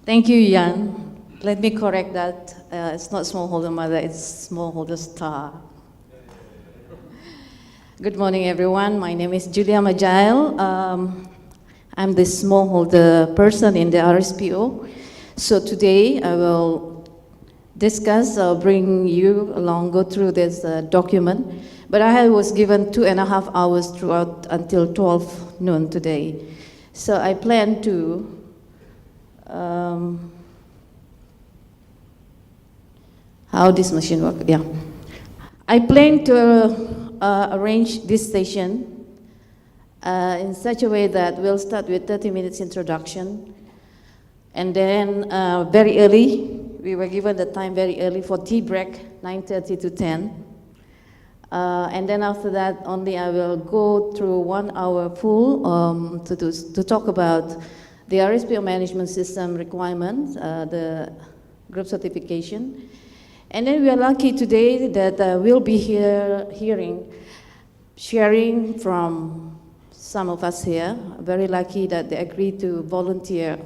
Thank you, Jan. Let me correct that. It's not smallholder mother, it's smallholder star. Good morning, everyone. My name is Julia Majail. I'm the smallholder person in the RSPO. So today I will discuss or bring you along, go through this document. But I was given 2.5 hours throughout until 12 noon today. So I plan to how this machine works, yeah. I plan to arrange this session in such a way that we'll start with 30 minutes introduction. And then very early, we were given the time very early for tea break, 9:30 to 10. And then after that, only I will go through 1 hour full to talk about the RSPO management system requirements, the group certification. And then we are lucky today that we'll be sharing from some of us here. Very lucky that they agreed to volunteer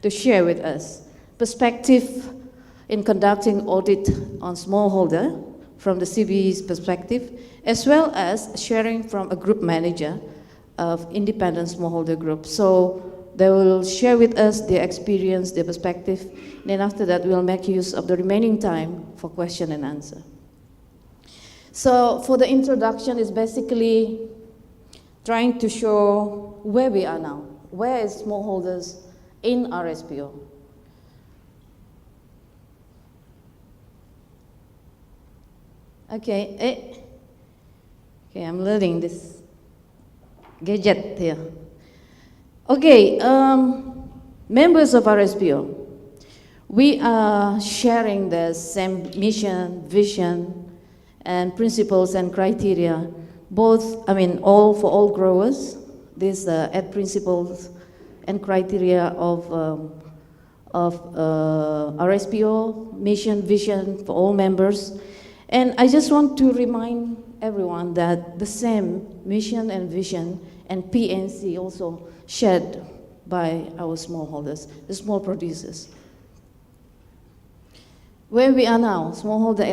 to share with us perspective in conducting audit on smallholder from the CBE's perspective, as well as sharing from a group manager of independent smallholder group. So they will share with us their experience, their perspective. Then after that, we'll make use of the remaining time for question and answer. So for the introduction is basically trying to show where we are now. Where is smallholders in RSPO? Okay, I'm learning this gadget here. Okay, members of RSPO, we are sharing the same mission, vision, and principles and criteria, both, for all growers. These 8 principles and criteria of RSPO, mission, vision for all members. And I just want to remind everyone that the same mission and vision and PNC also shared by our smallholders, the small producers. Where we are now, smallholder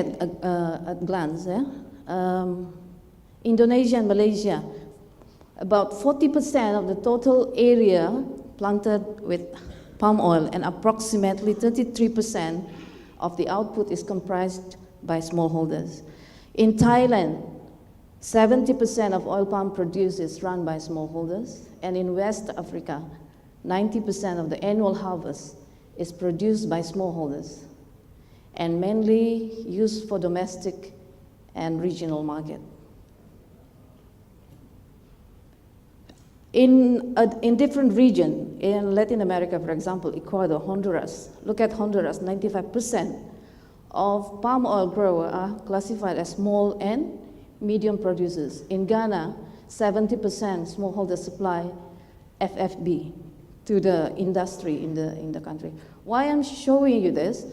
at glance, Indonesia and Malaysia, about 40% of the total area planted with palm oil, and approximately 33% of the output is comprised by smallholders. In Thailand, 70% of oil palm produce is run by smallholders, and in West Africa, 90% of the annual harvest is produced by smallholders, and mainly used for domestic and regional market. In different regions, in Latin America, for example, Ecuador, Honduras, look at Honduras, 95% of palm oil growers are classified as small and medium producers. In Ghana, 70% smallholder supply FFB to the industry in the country. Why I'm showing you this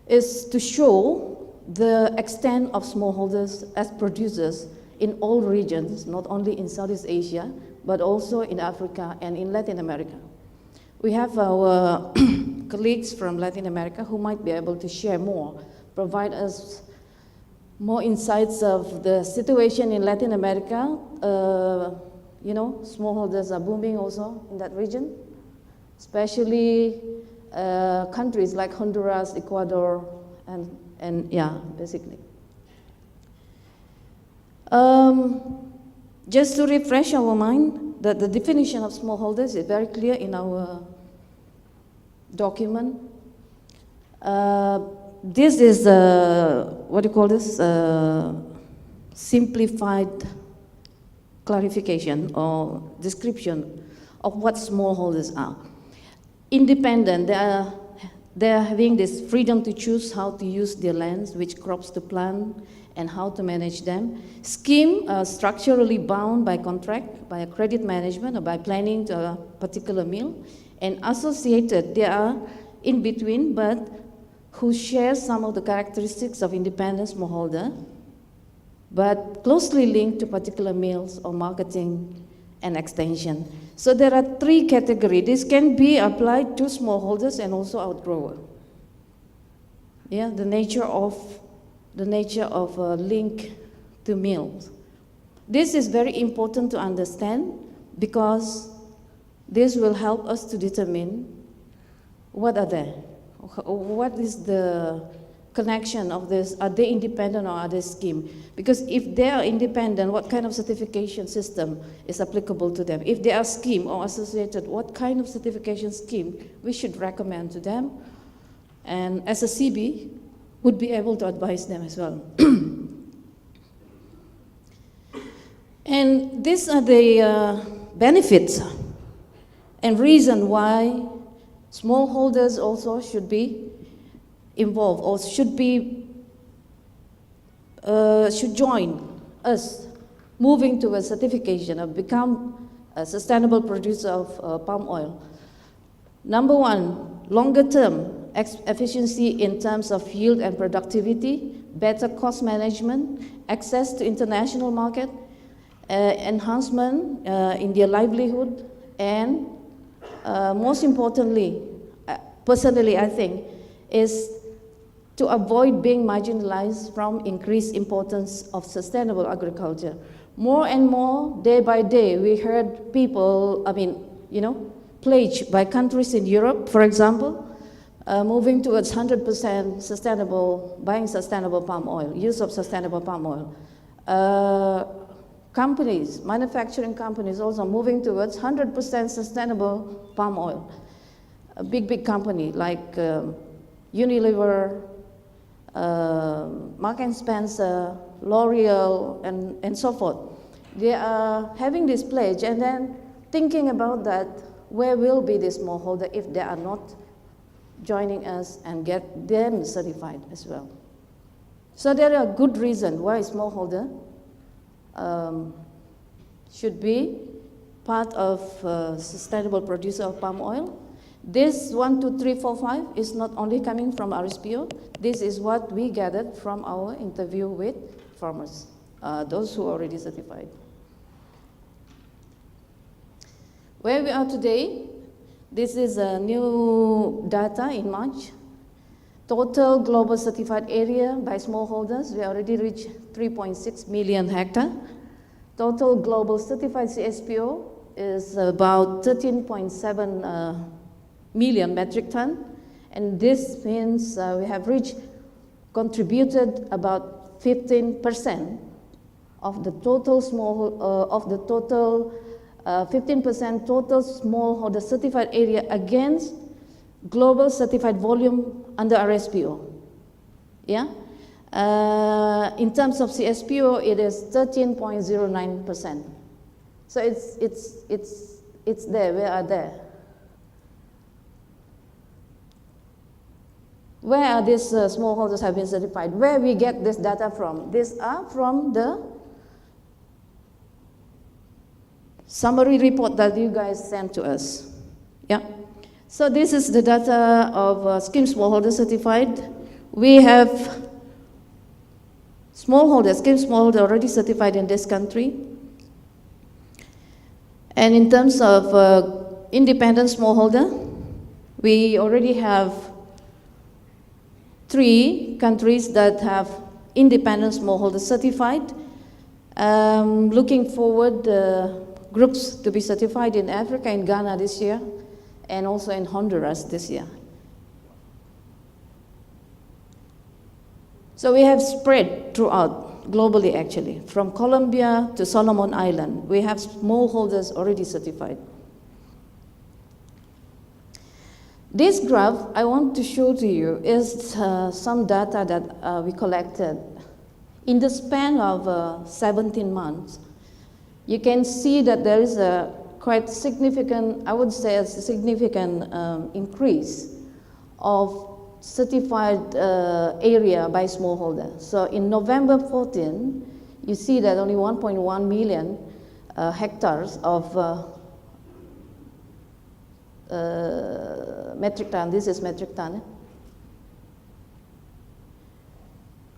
is to show the extent of smallholders as producers in all regions, not only in Southeast Asia, but also in Africa and in Latin America. We have our colleagues from Latin America who might be able to share more, provide us more insights of the situation in Latin America. Smallholders are booming also in that region, especially countries like Honduras, Ecuador, and basically. Just to refresh our mind, that the definition of smallholders is very clear in our document. This is simplified clarification or description of what smallholders are. Independent, they are having this freedom to choose how to use their lands, which crops to plant, and how to manage them. Scheme are structurally bound by contract, by a credit management, or by planning to a particular mill. And associated, they are in between, but who share some of the characteristics of independent smallholder, but closely linked to particular mills or marketing and extension. So there are three categories. This can be applied to smallholders and also outgrower. Yeah, the nature of a link to mills. This is very important to understand because this will help us to determine what are they, what is the connection of this, are they independent or are they scheme? Because if they are independent, what kind of certification system is applicable to them? If they are scheme or associated, what kind of certification scheme we should recommend to them? And as a CB, would be able to advise them as well. And these are the benefits and reason why smallholders also should be involved or should join us moving towards certification or become a sustainable producer of palm oil. Number one, longer term efficiency in terms of yield and productivity, better cost management, access to international market, enhancement in their livelihood, and most importantly, personally I think, is to avoid being marginalized from increased importance of sustainable agriculture. More and more, day by day, we heard people, pledged by countries in Europe, for example, moving towards 100% sustainable, buying sustainable palm oil, use of sustainable palm oil. Companies, manufacturing companies also moving towards 100% sustainable palm oil. A big company like Unilever, Mark and Spencer, L'Oreal, and so forth. They are having this pledge and then thinking about that, where will be the smallholder if they are not joining us and get them certified as well. So there are good reasons why smallholder should be part of sustainable producer of palm oil. This 1, 2, 3, 4, 5 is not only coming from RSPO. This is what we gathered from our interview with farmers, those who are already certified. Where we are today, this is a new data in March. Total global certified area by smallholders, we already reached 3.6 million hectares. Total global certified CSPO is about 13.7 million metric ton, and this means we have contributed about 15% of the total 15% total smallholder certified area against global certified volume under RSPO. Yeah. In terms of CSPO, it is 13.09%. So it's there. We are there. Where are these smallholders have been certified? Where we get this data from? These are from the summary report that you guys sent to us. Yeah. So this is the data of scheme smallholder certified. We have scheme smallholder already certified in this country. And in terms of independent smallholder, we already have 3 countries that have independent smallholder certified. Looking forward, groups to be certified in Africa, in Ghana this year, and also in Honduras this year. So we have spread throughout, globally actually, from Colombia to Solomon Island. We have smallholders already certified. This graph I want to show to you is some data that we collected in the span of 17 months. You can see that there is a quite significant, I would say a significant increase of certified area by smallholder. So in November 14, you see that only 1.1 million hectares of metric ton, this is metric ton.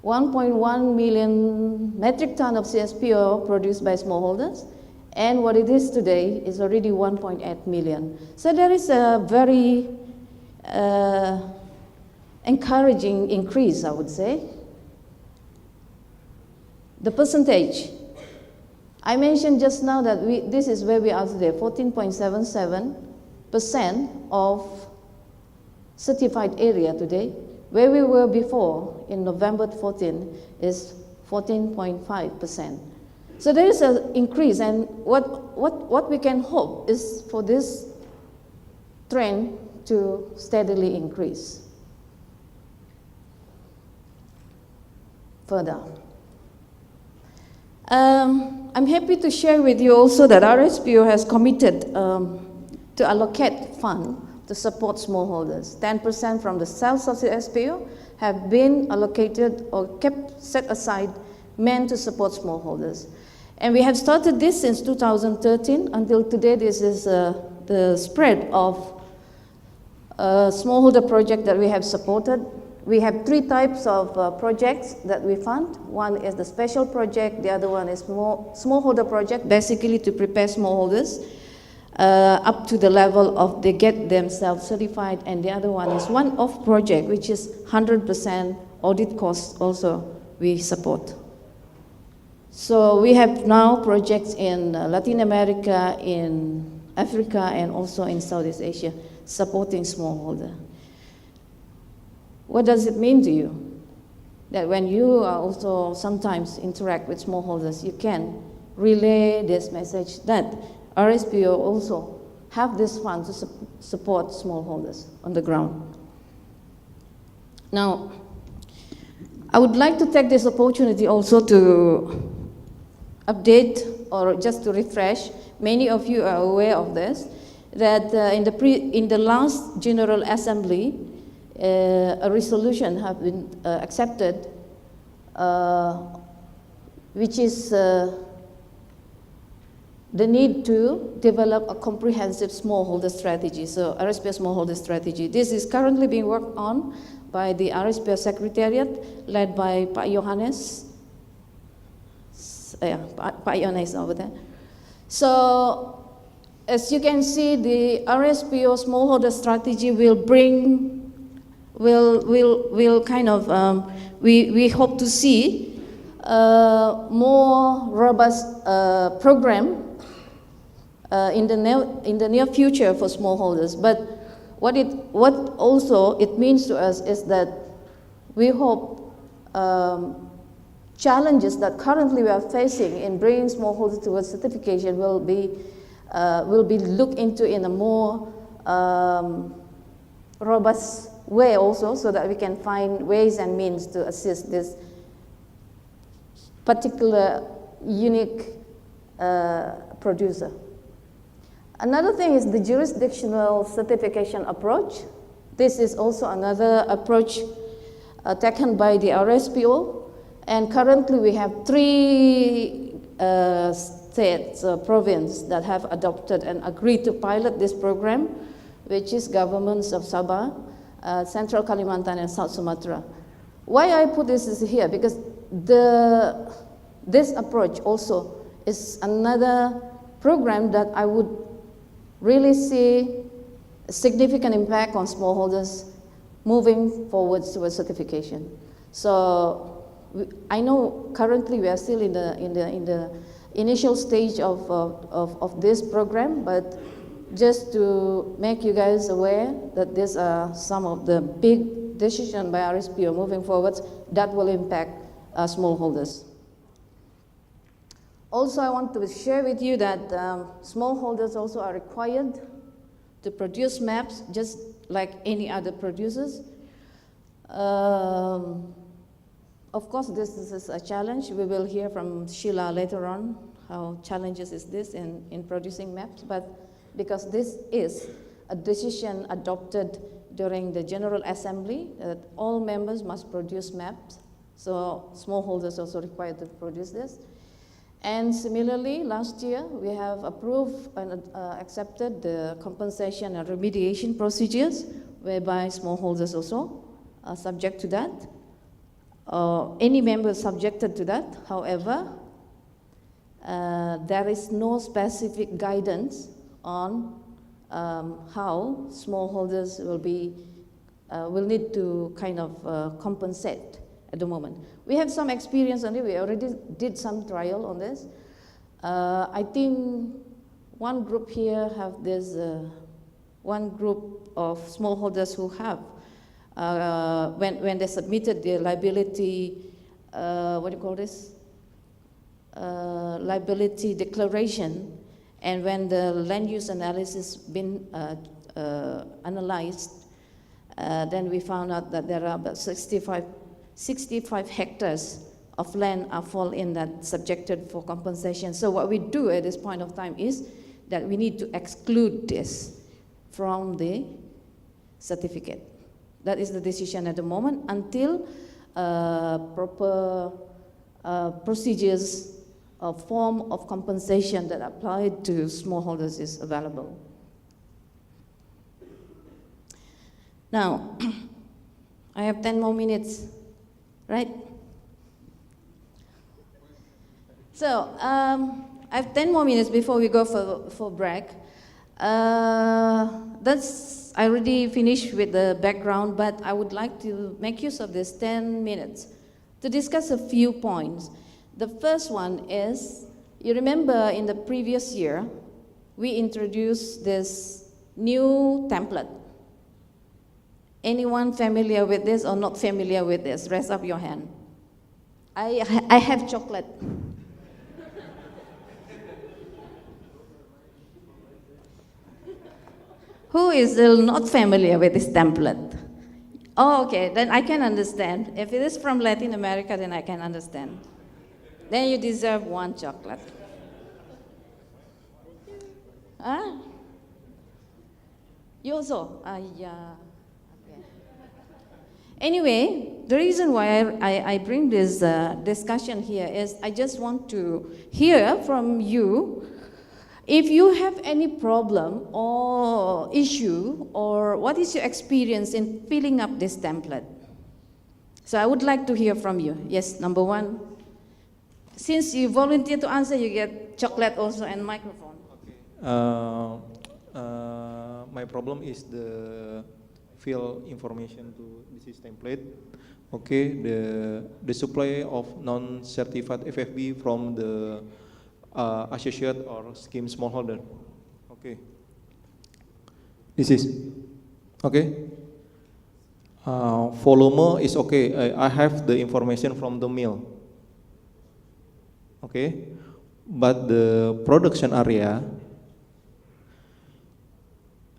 1.1 million metric ton of CSPO produced by smallholders, And what it is today is already 1.8 million. So there is a very encouraging increase, I would say. The percentage. I mentioned just now that this is where we are today, 14.77% of certified area today. Where we were before, in November 14, is 14.5%. So there is an increase, and what we can hope is for this trend to steadily increase further. I'm happy to share with you also that RSPO has committed to allocate fund to support smallholders. 10% from the self-subsidized SPO have been allocated or kept set aside, meant to support smallholders. And we have started this since 2013 until today. This is the spread of smallholder project that we have supported. We have three types of projects that we fund. One is the special project, the other one is smallholder project, basically to prepare smallholders up to the level of they get themselves certified, and the other one is one-off project, which is 100% audit costs also we support. So we have now projects in Latin America, in Africa, and also in Southeast Asia, supporting smallholder. What does it mean to you? That when you also sometimes interact with smallholders, you can relay this message that RSPO also have this fund to support smallholders on the ground. Now, I would like to take this opportunity also to update or just to refresh. Many of you are aware of this, that in the last General Assembly, a resolution have been accepted, which is the need to develop a comprehensive smallholder strategy, so RSPO smallholder strategy. This is currently being worked on by the RSPO Secretariat, led by Pak Johannes. Pak Johannes over there. So, as you can see, the RSPO smallholder strategy will kind of, we hope to see more robust program in the near future for smallholders. But what also it means to us is that we hope challenges that currently we are facing in bringing smallholders towards certification will be looked into in a more robust way also, so that we can find ways and means to assist this particular unique producer. Another thing is the jurisdictional certification approach. This is also another approach taken by the RSPO, and currently we have 3 states, provinces that have adopted and agreed to pilot this program, which is governments of Sabah, Central Kalimantan, and South Sumatra. Why I put this is here, because this approach also is another program that I would really see a significant impact on smallholders moving forwards towards certification. So I know currently we are still in the initial stage of this program, but just to make you guys aware that these are some of the big decisions by RSPO moving forwards that will impact smallholders. Also, I want to share with you that smallholders also are required to produce maps just like any other producers. Of course, this is a challenge. We will hear from Sheila later on how challenges is this in producing maps, but because this is a decision adopted during the General Assembly that all members must produce maps, so smallholders also required to produce this. And similarly, last year we have approved and accepted the compensation and remediation procedures, whereby smallholders also are subject to that. Any member subjected to that, however, there is no specific guidance on how smallholders will need to kind of compensate at the moment. We have some experience on it. We already did some trial on this. I think one group here have this, one group of smallholders who have, when they submitted their liability, what do you call this? Liability declaration, and when the land use analysis been analyzed, then we found out that there are about 65 hectares of land are fall in that subjected for compensation. So what we do at this point of time is that we need to exclude this from the certificate. That is the decision at the moment until proper procedures of form of compensation that applied to smallholders is available. Now, I have 10 more minutes, right? So, I have 10 more minutes before we go for break. I already finished with the background, but I would like to make use of this 10 minutes to discuss a few points. The first one is, you remember in the previous year, we introduced this new template. Anyone familiar with this or not familiar with this? Raise up your hand. I have chocolate. Who is still not familiar with this template? Oh, okay, then I can understand. If it is from Latin America, then I can understand. Then you deserve one chocolate. Huh? You also? Yeah. Okay. Anyway, the reason why I bring this discussion here is I just want to hear from you if you have any problem or issue, or what is your experience in filling up this template. So I would like to hear from you. Yes, number one. Since you volunteer to answer, you get chocolate also and microphone. Okay. My problem is the fill information to this template. Okay, the supply of non-certified FFB from the associate or scheme smallholder. Okay. This is okay. Volume is okay. I have the information from the mill. Okay, but the production area,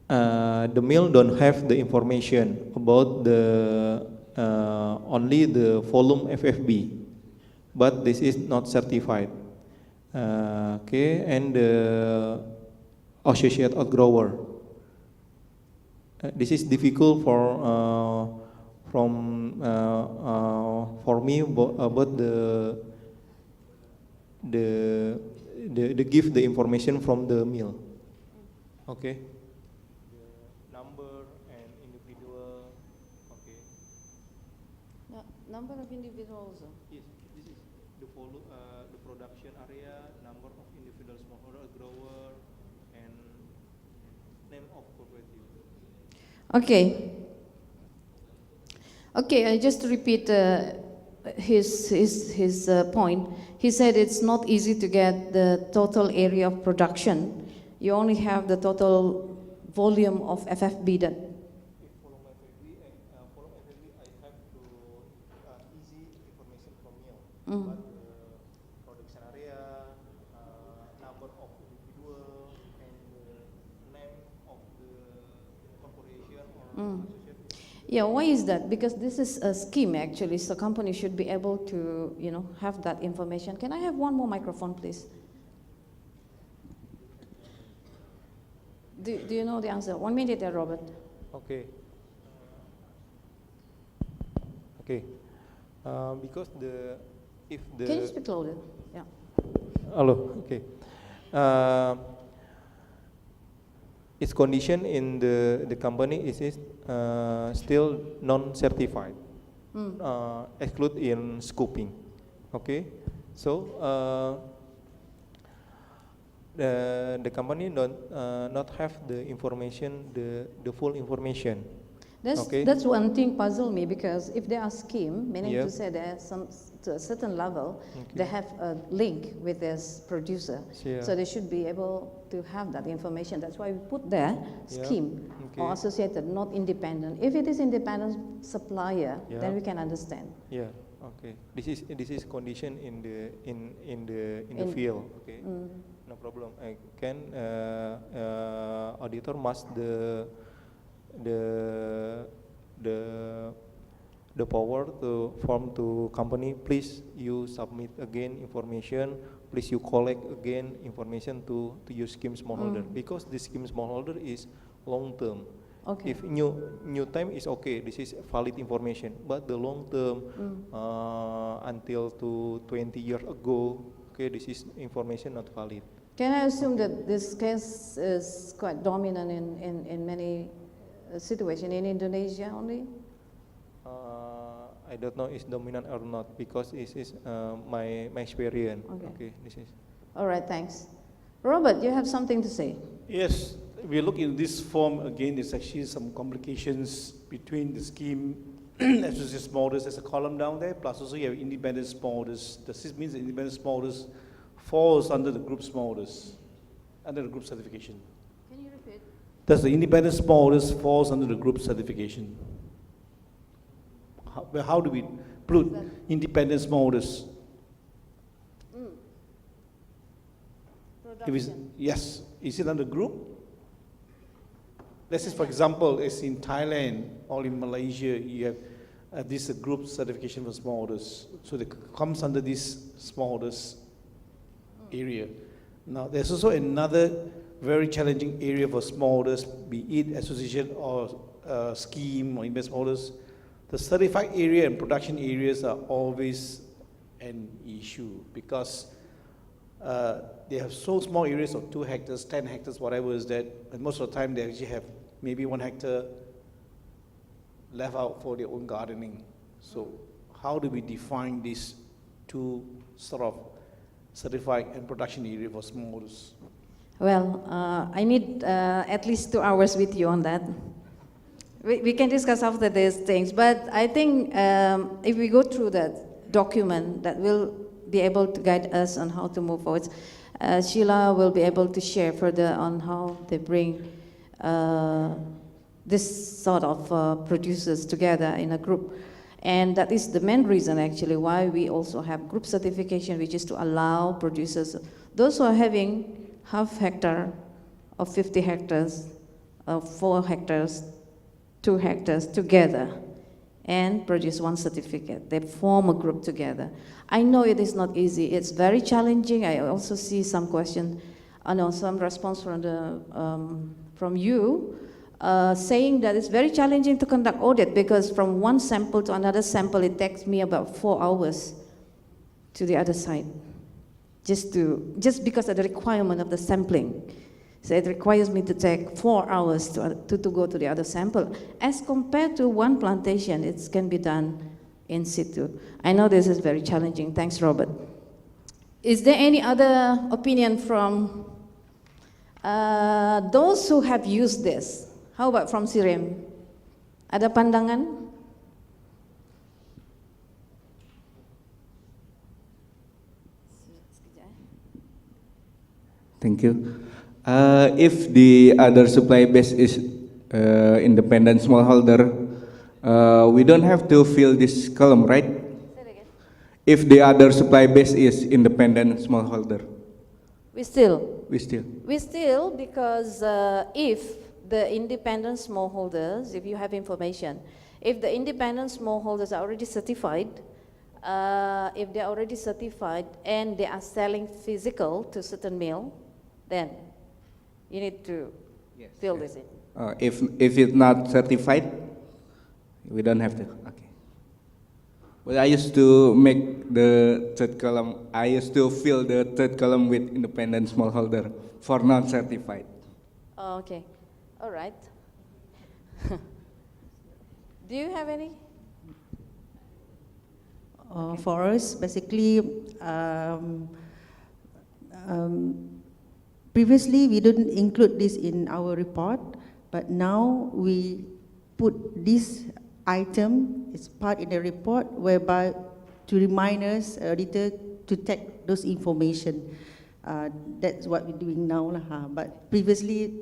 the mill don't have the information about the only the volume FFB, but this is not certified. Okay, and the associate outgrower. This is difficult for me about the give the information from the mill. Okay. The number and individual. Okay. Number of individuals. Yes, this is the the production area, number of individual smallholder grower, and name of cooperative. Okay. Okay, just to repeat his point. He said it's not easy to get the total area of production. You only have the total volume of FFB that. If follow FFB, I have to easy information from you. But the production area, number of individual, and the name of the corporation or association. Yeah, why is that? Because this is a scheme actually, so company should be able to, have that information. Can I have one more microphone, please? Do you know the answer? 1 minute there, Robert. Okay. Okay. Because if the. Can you speak louder? Yeah. Hello. Okay. Its condition in the company is still non-certified, exclude in scoping. Okay, so the company not have the information, the full information. Okay. That's one thing puzzle me, because if they are scheme, meaning Yep. to say that to a certain level, Okay. they have a link with this producer. Yeah. So they should be able to have that information. That's why we put there scheme Okay. or associated, not independent. If it is independent supplier, Yeah. then we can understand. Yeah. Okay. This is condition in the field. Okay. No problem. Can auditor must the power to form to company, please you submit again information, please you collect again information to your scheme smallholder, because the scheme smallholder is long term. Okay. If new time is okay, this is valid information, but the long term until to 20 years ago, okay, this is information not valid. Can I assume that this case is quite dominant in many situations in Indonesia only? I don't know it's dominant or not, because this is my experience. Okay. This is. All right, thanks. Robert, you have something to say? Yes, we look in this form again. There's actually some complications between the scheme associated small orders. There's a column down there. Plus, also you have independent small orders. Does this mean that independent small orders falls under the group small orders, under the group certification? Can you repeat? Does the independent small orders falls under the group certification? How do we put independent small orders? If it's, yes, is it under group? Let's say, for example, as in Thailand or in Malaysia, you have this group certification for small orders. So it comes under this small orders area. Now, there's also another very challenging area for small orders, be it association or scheme or investment orders. The certified area and production areas are always an issue because they have so small areas of 2 hectares, 10 hectares, whatever is that, and most of the time they actually have maybe 1 hectare left out for their own gardening. So how do we define these two sort of certified and production area for small orders? Well, I need at least 2 hours with you on that. We can discuss after these things, but I think if we go through that document, that will be able to guide us on how to move forward. Sheila will be able to share further on how they bring this sort of producers together in a group. And that is the main reason actually why we also have group certification, which is to allow producers, those who are having half hectare or 50 hectares, 4 hectares, 2 hectares together and produce 1 certificate. They form a group together. I know it is not easy. It's very challenging. I also see some question, some response from you saying that it's very challenging to conduct audit because from one sample to another sample, it takes me about 4 hours to the other side, just because of the requirement of the sampling. So it requires me to take 4 hours to go to the other sample. As compared to one plantation, it can be done in situ. I know this is very challenging. Thanks, Robert. Is there any other opinion from those who have used this? How about from Sirim? Ada pandangan? Thank you. If the other supply base is independent smallholder, we don't have to fill this column, right? If the other supply base is independent smallholder. We still, because if the independent smallholders, if you have information, if the independent smallholders are already certified, if they are already certified and they are selling physical to certain mill, then you need to fill this in. If it's not certified, we don't have to. Okay. But I used to make the third column. I used to fill the third column with independent smallholder for non-certified. Oh, okay, all right. Do you have any? For us, basically, previously we didn't include this in our report, but now we put this item as part in the report, whereby to remind us, auditor, to take those information. That's what we're doing now, but previously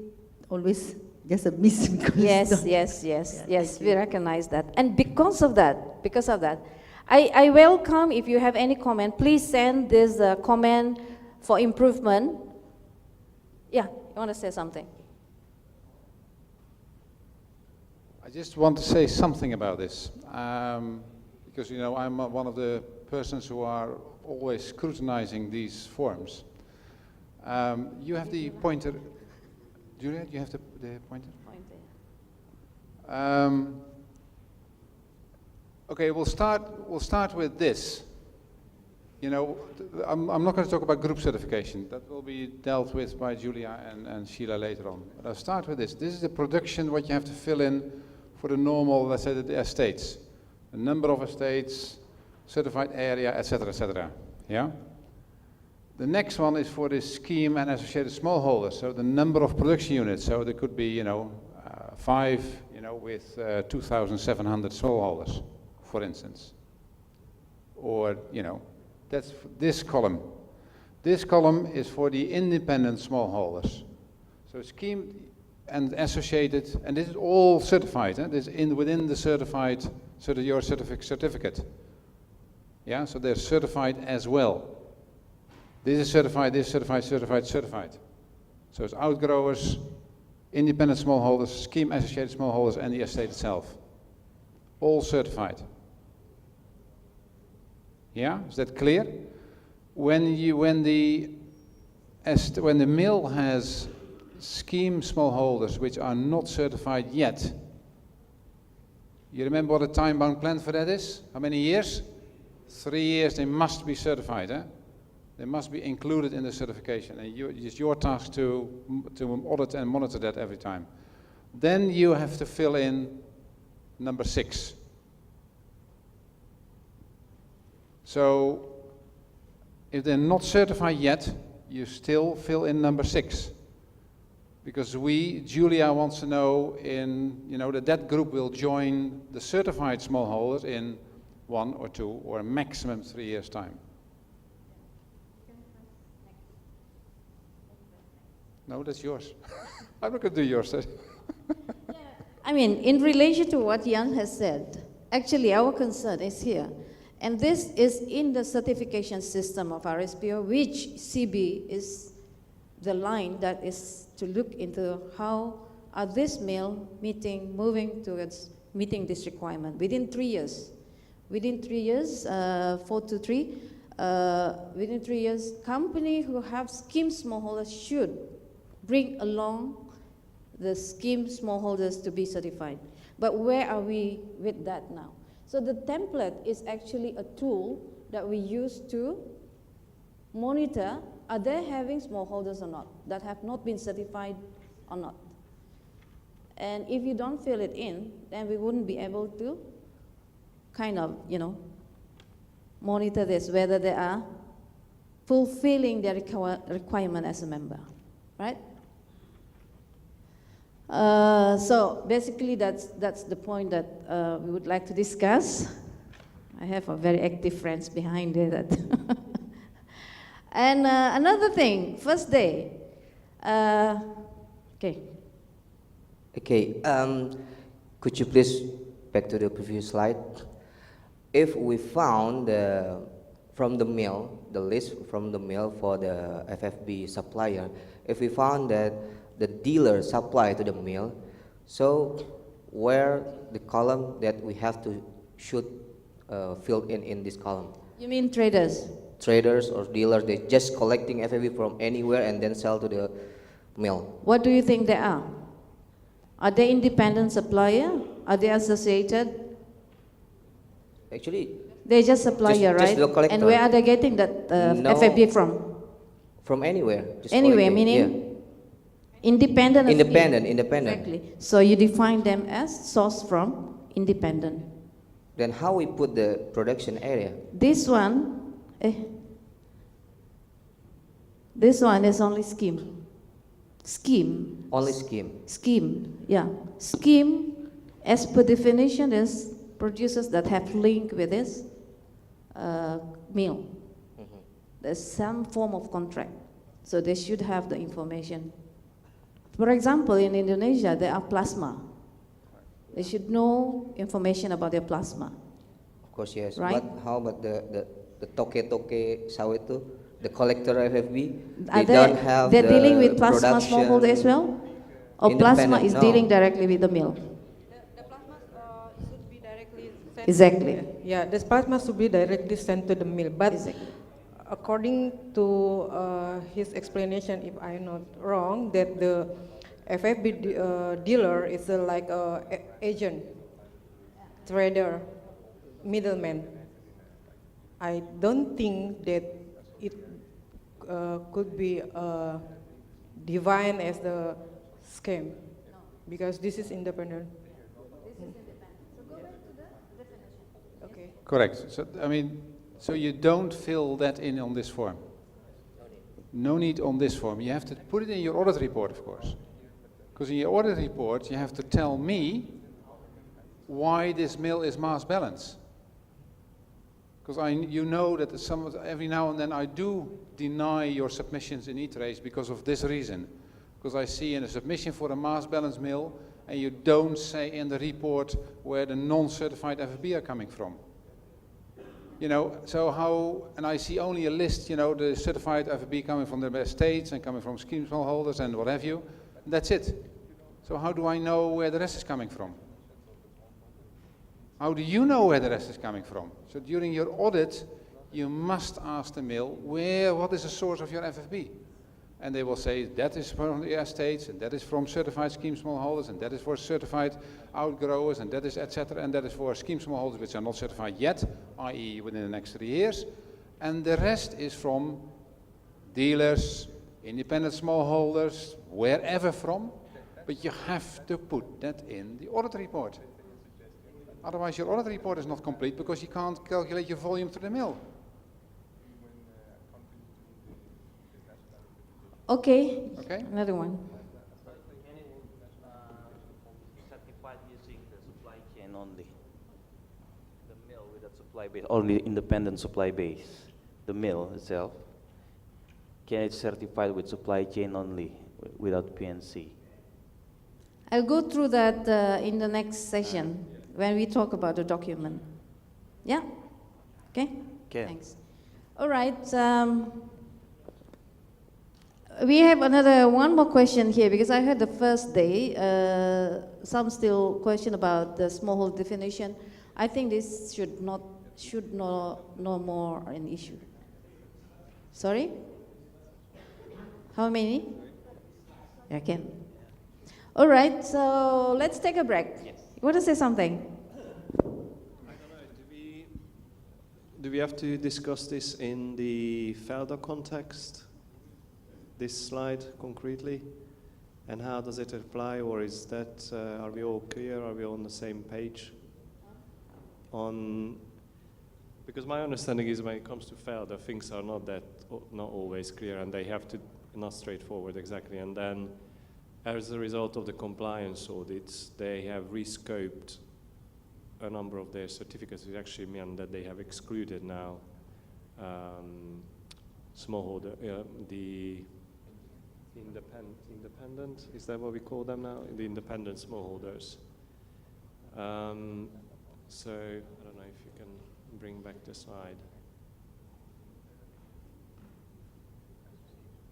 always just a miss. Because Yes, we recognize that. And because of that, I welcome, if you have any comment, please send this comment for improvement. Yeah, you want to say something? I just want to say something about this, because I'm one of the persons who are always scrutinizing these forms. You have the pointer, Juliet. You have the pointer. Okay, we'll start with this. I'm not going to talk about group certification. That will be dealt with by Julia and Sheila later on. But I'll start with this. This is the production, what you have to fill in for the normal, let's say, the estates. The number of estates, certified area, etc., etc. Yeah? The next one is for the scheme and associated smallholders. So the number of production units. So there could be, 5, with 2,700 smallholders, for instance. Or, that's this column. This column is for the independent smallholders. So scheme and associated, and this is all certified. This is within the certified, your certificate. Yeah, so they're certified as well. This is certified, this is certified, certified, certified. So it's outgrowers, independent smallholders, scheme associated smallholders, and the estate itself. All certified. Yeah, is that clear? When the mill has scheme smallholders which are not certified yet, you remember what a time-bound plan for that is? How many years? 3 years. They must be certified. They must be included in the certification, and it's your task to audit and monitor that every time. Then you have to fill in number 6. So if they're not certified yet, you still fill in number 6. Because Julia wants to know that group will join the certified smallholders in 1 or 2 or maximum 3 years' time. No, that's yours. I'm not going to do yours. I mean, in relation to what Jan has said, actually our concern is here. And this is in the certification system of RSPO, which CB is the line that is to look into how are this mill moving towards meeting this requirement within 3 years. Within 3 years, 4 to 3, within 3 years, company who have scheme smallholders should bring along the scheme smallholders to be certified. But where are we with that now? So the template is actually a tool that we use to monitor, are they having smallholders or not, that have not been certified or not. And if you don't fill it in, then we wouldn't be able to monitor this, whether they are fulfilling their requirement as a member, right? So basically that's the point that we would like to discuss. I have a very active friends behind it. And another thing, first day. Okay. Okay, could you please back to the previous slide? If we found from the mill, the list from the mill for the FFB supplier, if we found that the dealer supply to the mill, so where the column that we have to should fill in this column? You mean traders? Traders or dealers, they just collecting FFB from anywhere and then sell to the mill. What do you think they are? Are they independent supplier? Are they associated? Actually, they're just supplier, just right? the collector. And where are they getting that No. FFB from? From anywhere. Just Anywhere, collecting, meaning? yeah. Independent. Independent. Exactly. So you define them as sourced from independent. Then how we put the production area? This one is only scheme. Scheme. Only scheme. Scheme, yeah. Scheme, as per definition, is producers that have link with this mill. There's some form of contract, so they should have the information. For example, in Indonesia, there are plasma. They should know information about their plasma. Of course, yes. Right. But how about the toke sawit itu, the collector FFB? Are They don't have they're the dealing with plasma production smallholder as well? Or plasma independent? is No. dealing directly with the mill? The plasma should be directly sent. Exactly. Yeah, this plasma should be directly sent to the mill. But Exactly. according to his explanation, if I'm not wrong, that the FFB dealer is like a agent, trader, middleman. I don't think that it could be defined as the scam, because this is independent. Okay. Correct. So, I mean, so you don't fill that in on this form. No need on this form. You have to put it in your audit report, of course. Because in your audit report, you have to tell me why this mill is mass balance. Because you know that every now and then I do deny your submissions in e-trace because of this reason. Because I see in a submission for a mass balance mill, and you don't say in the report where the non-certified FFB are coming from. You know, so how, and I see only a list, you know, the certified FFB coming from the estates and coming from scheme smallholders and what have you. That's it. So how do I know where the rest is coming from? How do you know where the rest is coming from? So during your audit, you must ask the mill, what is the source of your FFB? And they will say, that is from the estates, and that is from certified scheme smallholders, and that is for certified outgrowers, and that is etc. And that is for scheme smallholders which are not certified yet, i.e. within the next 3 years. And the rest is from dealers, independent smallholders, wherever from. But you have to put that in the audit report. Otherwise your audit report is not complete because you can't calculate your volume to the mill. Okay. Okay. Another one. Certified using the supply chain only. The mill without supply base, only independent supply base. The mill itself, can it certified with supply chain only, without PNC? I'll go through that in the next session when we talk about the document. Yeah? Okay? Okay. Thanks. All right. We have one more question here, because I heard the first day, some still question about the smallholder definition. I think this should no more an issue. Sorry? How many? Okay. All right, so let's take a break. Yes. You want to say something? I don't know, do we have to discuss this in the FELDA context? This slide concretely? And how does it apply, or is that, are we all clear, are we all on the same page? Because my understanding is when it comes to FELDA, things are not always clear, and they have to, not straightforward exactly, and then as a result of the compliance audits, they have rescoped a number of their certificates, which actually meant that they have excluded now smallholder, the independent, is that what we call them now? The independent smallholders. So, I don't know if you can bring back the slide.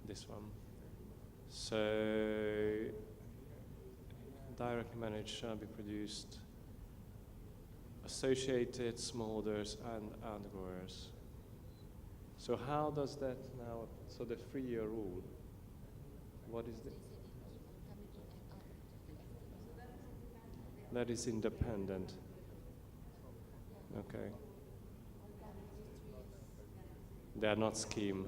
This one. So, directly managed shall be produced, associated smallholders and outgrowers. So how does that now, so the 3-year rule, what is it? That is independent. Okay. They are not scheme.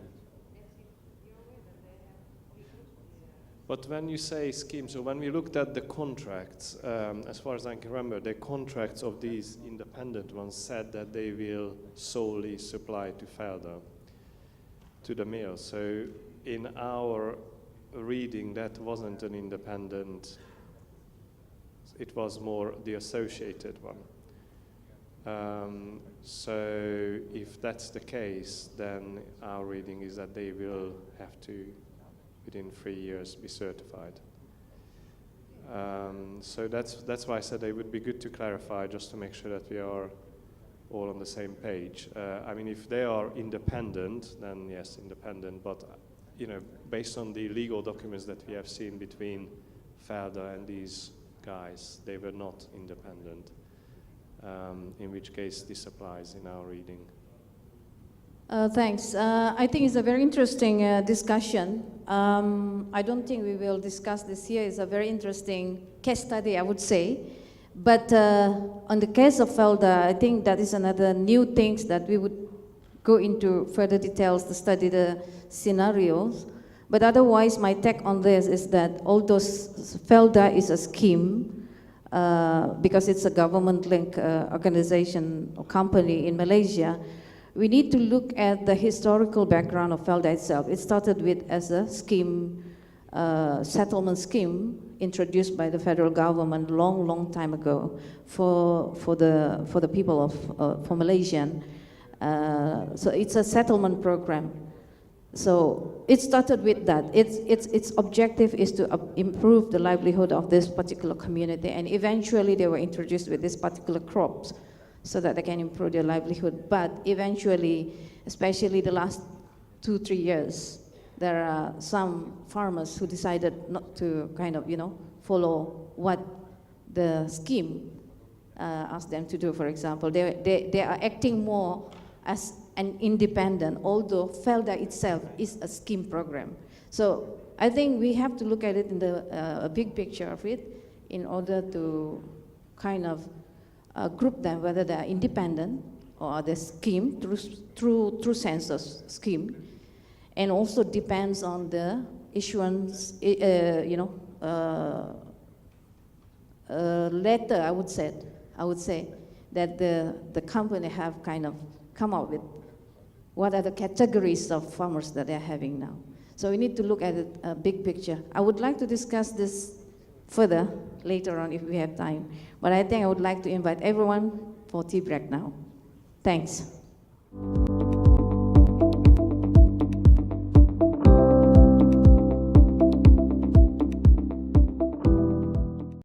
But when you say scheme, so when we looked at the contracts, as far as I can remember, the contracts of these independent ones said that they will solely supply to FELDA, to the mill. So in our reading that wasn't an independent, it was more the associated one. So if that's the case, then our reading is that they will have to, within 3 years, be certified. So that's why I said it would be good to clarify, just to make sure that we are all on the same page. I mean, if they are independent, then yes, independent, but you know, based on the legal documents that we have seen between Felda and these guys, they were not independent, in which case this applies in our reading. Thanks. I think it's a very interesting discussion. I don't think we will discuss this here. It's a very interesting case study, I would say. But on the case of Felda, I think that is another new things that we would go into further details to study the scenarios. But otherwise, my take on this is that although Felda is a scheme, because it's a government-linked organization or company in Malaysia, we need to look at the historical background of Felda itself. It started with as a scheme, settlement scheme introduced by the federal government long time ago for the people of for Malaysian. So it's a settlement program. So it started with that. Its objective is to improve the livelihood of this particular community, and eventually they were introduced with this particular crops so that they can improve their livelihood. But eventually, especially the last 2-3 years, there are some farmers who decided not to kind of, follow what the scheme asked them to do. For example, they are acting more as an independent, although Felda itself is a scheme program. So I think we have to look at it in the big picture of it in order to kind of group them, whether they are independent or the scheme through census scheme, and also depends on the issuance, letter. I would say that the company have kind of come up with what are the categories of farmers that they're having now. So we need to look at it, a big picture. I would like to discuss this further later on if we have time. But I think I would like to invite everyone for tea break now. Thanks.